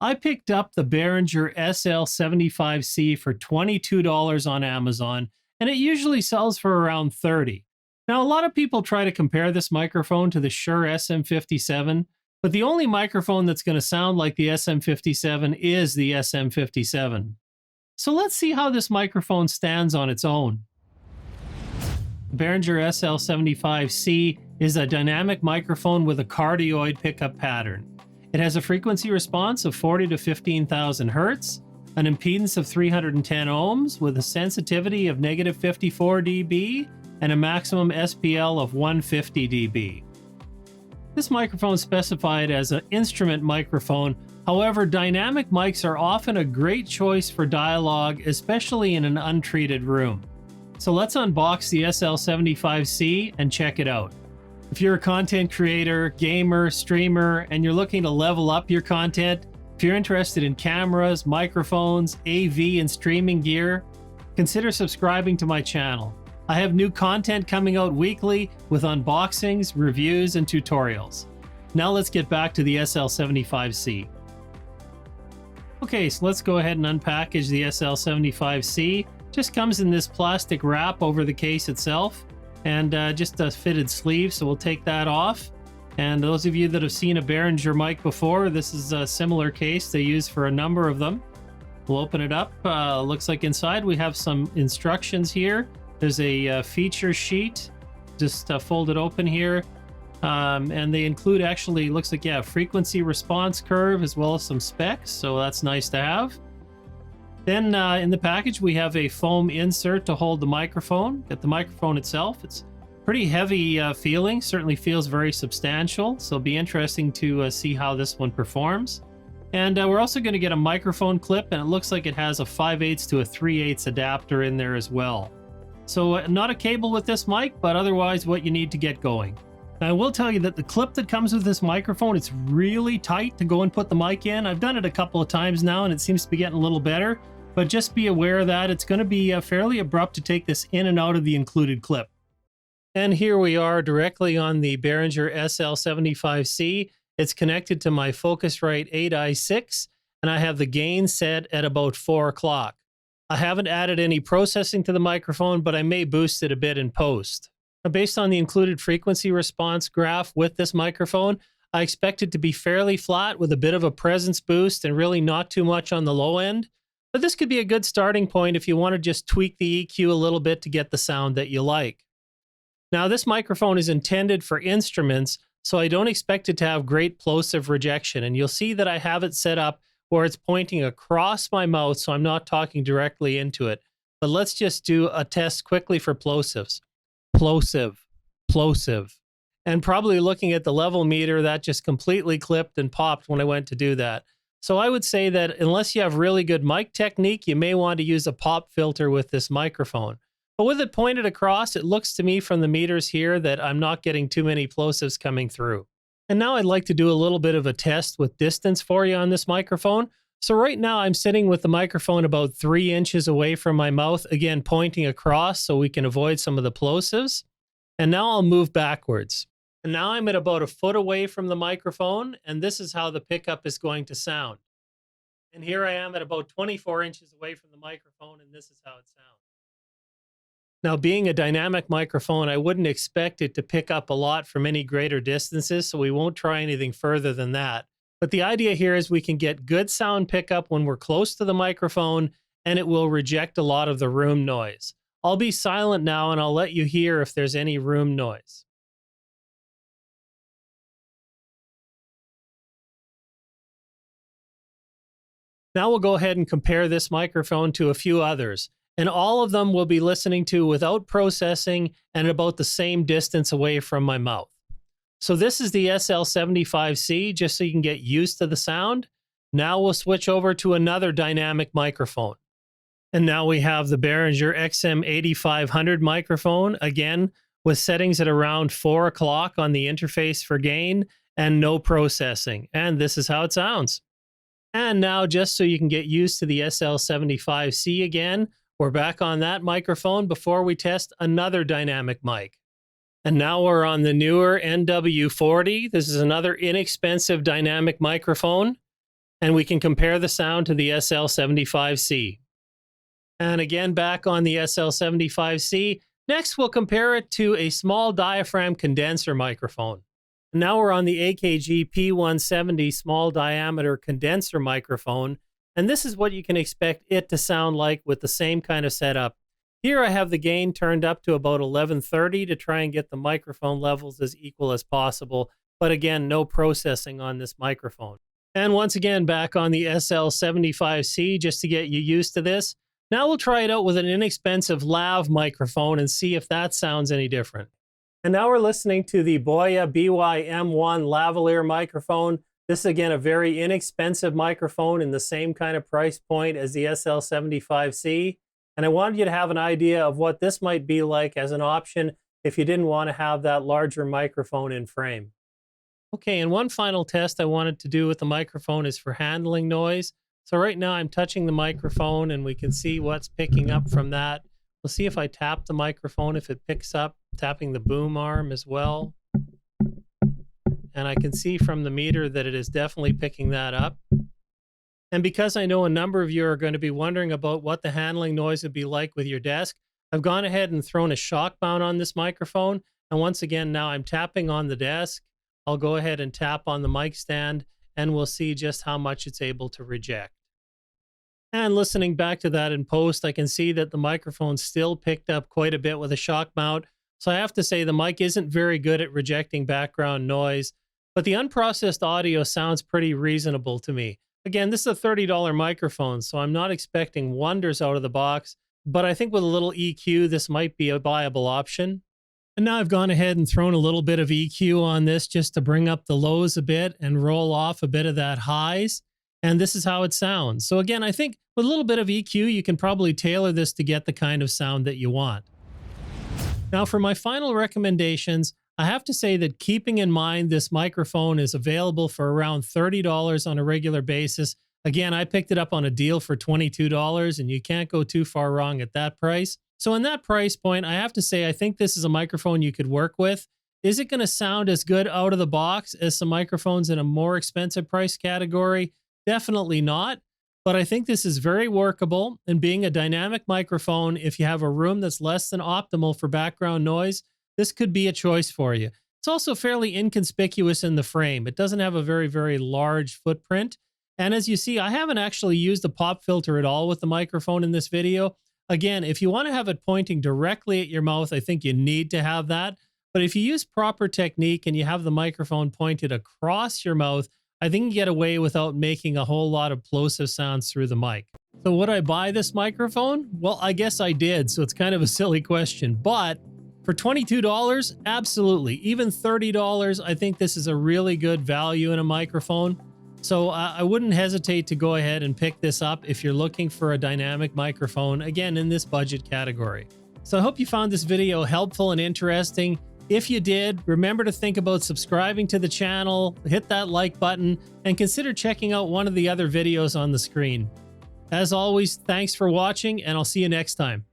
I picked up the Behringer SL75C for $22 on Amazon, and it usually sells for around $30. Now, a lot of people try to compare this microphone to the Shure SM57, but the only microphone that's going to sound like the SM57 is the SM57. So let's see how this microphone stands on its own. Behringer SL75C is a dynamic microphone with a cardioid pickup pattern. It has a frequency response of 40 to 15,000 hertz, an impedance of 310 ohms with a sensitivity of negative 54 dB, and a maximum SPL of 150 dB. This microphone is specified as an instrument microphone. However, dynamic mics are often a great choice for dialogue, especially in an untreated room. So let's unbox the SL75C and check it out. If you're a content creator, gamer, streamer, and you're looking to level up your content, if you're interested in cameras, microphones, AV, and streaming gear, consider subscribing to my channel. I have new content coming out weekly with unboxings, reviews, and tutorials. Now let's get back to the SL75C. Okay, so let's go ahead and unpackage the SL75C. Just comes in this plastic wrap over the case itself, and just a fitted sleeve, so we'll take that off. And those of you that have seen a Behringer mic before, this is a similar case they use for a number of them. We'll open it up. Looks like inside we have some instructions here. There's a feature sheet. Just fold it open here. And they include, actually, looks like, yeah, frequency response curve as well as some specs, so that's nice to have. Then in the package, we have a foam insert to hold the microphone. Get the microphone itself. It's pretty heavy feeling, certainly feels very substantial. So it'll be interesting to see how this one performs. And we're also going to get a microphone clip, and it looks like it has a 5/8 to a 3/8 adapter in there as well. So not a cable with this mic, but otherwise what you need to get going. Now, I will tell you that the clip that comes with this microphone, it's really tight to go and put the mic in. I've done it a couple of times now, and it seems to be getting a little better. But just be aware of that. It's going to be fairly abrupt to take this in and out of the included clip. And here we are directly on the Behringer SL75C. It's connected to my Focusrite 8i6, and I have the gain set at about 4 o'clock. I haven't added any processing to the microphone, but I may boost it a bit in post. Now, based on the included frequency response graph with this microphone, I expect it to be fairly flat with a bit of a presence boost and really not too much on the low end. But this could be a good starting point if you want to just tweak the EQ a little bit to get the sound that you like. Now, this microphone is intended for instruments, so I don't expect it to have great plosive rejection. And you'll see that I have it set up where it's pointing across my mouth, so I'm not talking directly into it. But let's just do a test quickly for plosives. Plosive, plosive. And probably looking at the level meter, that just completely clipped and popped when I went to do that. So I would say that unless you have really good mic technique, you may want to use a pop filter with this microphone. But with it pointed across, it looks to me from the meters here that I'm not getting too many plosives coming through. And now I'd like to do a little bit of a test with distance for you on this microphone. So right now I'm sitting with the microphone about 3 inches away from my mouth, again pointing across so we can avoid some of the plosives. And now I'll move backwards. And now I'm at about 1 foot away from the microphone, and this is how the pickup is going to sound. And here I am at about 24 inches away from the microphone, and this is how it sounds. Now, being a dynamic microphone, I wouldn't expect it to pick up a lot from any greater distances, so we won't try anything further than that. But the idea here is we can get good sound pickup when we're close to the microphone, and it will reject a lot of the room noise. I'll be silent now, and I'll let you hear if there's any room noise. Now we'll go ahead and compare this microphone to a few others, and all of them will be listening to without processing and about the same distance away from my mouth. So this is the SL75C, just so you can get used to the sound. Now we'll switch over to another dynamic microphone. And now we have the Behringer XM8500 microphone, again, with settings at around 4 o'clock on the interface for gain and no processing. And this is how it sounds. And now, just so you can get used to the SL75C again, we're back on that microphone before we test another dynamic mic. And now we're on the newer NW40. This is another inexpensive dynamic microphone. And we can compare the sound to the SL75C. And again, back on the SL75C. Next, we'll compare it to a small diaphragm condenser microphone. Now we're on the AKG P170 small diameter condenser microphone, and this is what you can expect it to sound like with the same kind of setup. Here I have the gain turned up to about 1130 to try and get the microphone levels as equal as possible, but again, no processing on this microphone. And once again, back on the SL75C, just to get you used to this. Now we'll try it out with an inexpensive lav microphone and see if that sounds any different. And now we're listening to the Boya BY-M1 lavalier microphone. This is again a very inexpensive microphone in the same kind of price point as the SL75C. And I wanted you to have an idea of what this might be like as an option if you didn't want to have that larger microphone in frame. Okay, and one final test I wanted to do with the microphone is for handling noise. So right now I'm touching the microphone and we can see what's picking up from that. We'll see if I tap the microphone, if it picks up, tapping the boom arm as well. And I can see from the meter that it is definitely picking that up. And because I know a number of you are going to be wondering about what the handling noise would be like with your desk, I've gone ahead and thrown a shock mount on this microphone. And once again, now I'm tapping on the desk. I'll go ahead and tap on the mic stand and we'll see just how much it's able to reject. And listening back to that in post, I can see that the microphone still picked up quite a bit with a shock mount. So I have to say the mic isn't very good at rejecting background noise, but the unprocessed audio sounds pretty reasonable to me. Again, this is a $30 microphone, so I'm not expecting wonders out of the box, but I think with a little EQ, this might be a viable option. And now I've gone ahead and thrown a little bit of EQ on this just to bring up the lows a bit and roll off a bit of that highs. And this is how it sounds. So again, I think with a little bit of EQ, you can probably tailor this to get the kind of sound that you want. Now for my final recommendations, I have to say that keeping in mind this microphone is available for around $30 on a regular basis. Again, I picked it up on a deal for $22 and you can't go too far wrong at that price. So in that price point, I have to say, I think this is a microphone you could work with. Is it going to sound as good out of the box as some microphones in a more expensive price category? Definitely not. But I think this is very workable, and being a dynamic microphone, if you have a room that's less than optimal for background noise, this could be a choice for you. It's also fairly inconspicuous in the frame. It doesn't have a very, very large footprint. And as you see, I haven't actually used a pop filter at all with the microphone in this video. Again, if you want to have it pointing directly at your mouth, I think you need to have that. But if you use proper technique and you have the microphone pointed across your mouth, I think you get away without making a whole lot of plosive sounds through the mic. So would I buy this microphone? Well, I guess I did, so it's kind of a silly question. But for $22, absolutely. Even $30, I think this is a really good value in a microphone. So I wouldn't hesitate to go ahead and pick this up if you're looking for a dynamic microphone, again, in this budget category. So I hope you found this video helpful and interesting. If you did, remember to think about subscribing to the channel, hit that like button, and consider checking out one of the other videos on the screen. As always, thanks for watching, and I'll see you next time.